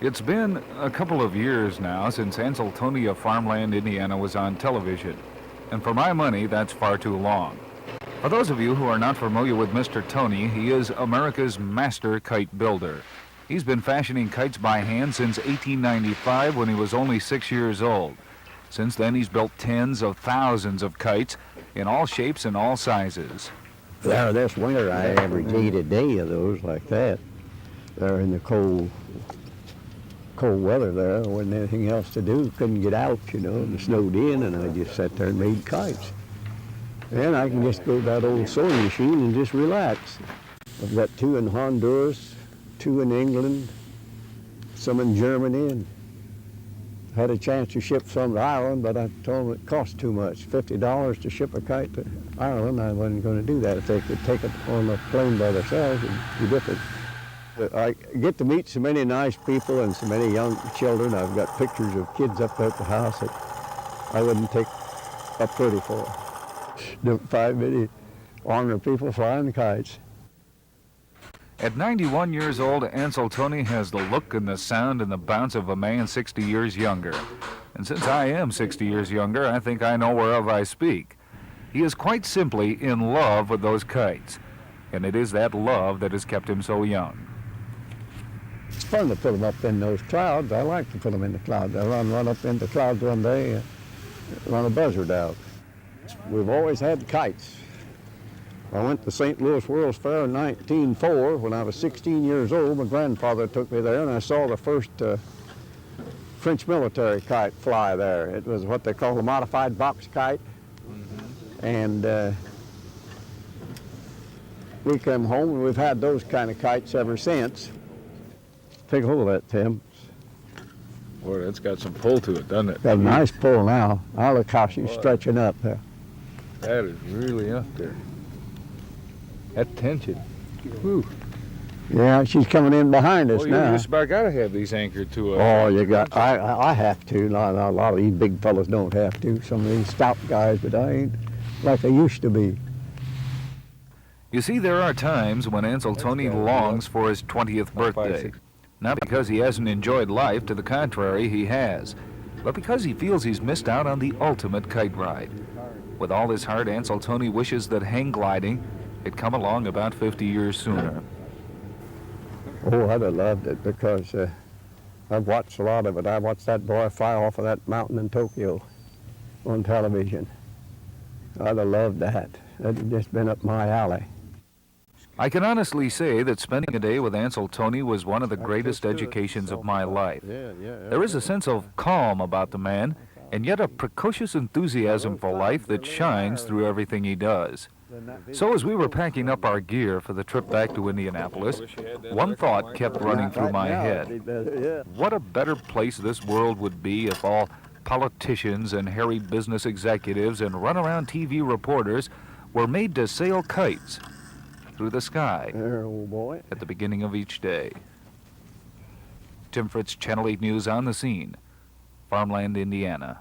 It's been a couple of years now since Ansel Toney of Farmland, Indiana was on television. And for my money, that's far too long. For those of you who are not familiar with Mr. Toney, he is America's master kite builder. He's been fashioning kites by hand since 1895 when he was only 6 years old. Since then, he's built tens of thousands of kites in all shapes and all sizes. There, this winter, I averaged 8 a day of those like that. There in the cold weather there, there wasn't anything else to do. Couldn't get out, you know, and it snowed in, and I just sat there and made kites. And I can just go to that old sewing machine and just relax. I've got 2 in Honduras, 2 in England, some in Germany, and had a chance to ship some to Ireland, but I told them it cost too much. $50 to ship a kite to Ireland. I wasn't going to do that. If they could take it on the plane by themselves, it'd be different. But I get to meet so many nice people and so many young children. I've got pictures of kids up at the house that I wouldn't take a pretty for. Don't find many honor people flying kites. At 91 years old, Ansel Toney has the look and the sound and the bounce of a man 60 years younger. And since I am 60 years younger, I think I know whereof I speak. He is quite simply in love with those kites. And it is that love that has kept him so young. It's fun to put them up in those clouds. I like to put them in the clouds. I run up in the clouds one day and run a buzzard out. We've always had kites. I went to St. Louis World's Fair in 1904 when I was 16 years old. My grandfather took me there, and I saw the first French military kite fly there. It was what they call a modified box kite. And we came home, and we've had those kind of kites ever since. Take a hold of that, Tim. Boy, that's got some pull to it, doesn't it? Got a nice pull now. Now look how she's stretching up there. That is really up there. That tension. Whew. Yeah, she's coming in behind us now. You just about got to have these anchored to a... Oh, you got. I have to. Not a lot of these big fellas don't have to. Some of these stout guys, but I ain't like I used to be. You see, there are times when Ansel Toney longs for his 20th birthday. Not because he hasn't enjoyed life, to the contrary, he has, but because he feels he's missed out on the ultimate kite ride. With all his heart, Ansel Toney wishes that hang gliding had come along about 50 years sooner. Oh, I'd have loved it because I've watched a lot of it. I watched that boy fly off of that mountain in Tokyo on television. I'd have loved that. That'd have just been up my alley. I can honestly say that spending a day with Ansel Toney was one of the greatest educations of my life. There is a sense of calm about the man, and yet a precocious enthusiasm for life that shines through everything he does. So as we were packing up our gear for the trip back to Indianapolis, one thought kept running through my head. What a better place this world would be if all politicians and hairy business executives and runaround TV reporters were made to sail kites through the sky at the beginning of each day. Tim Fritz, Channel 8 News on the scene, Farmland, Indiana.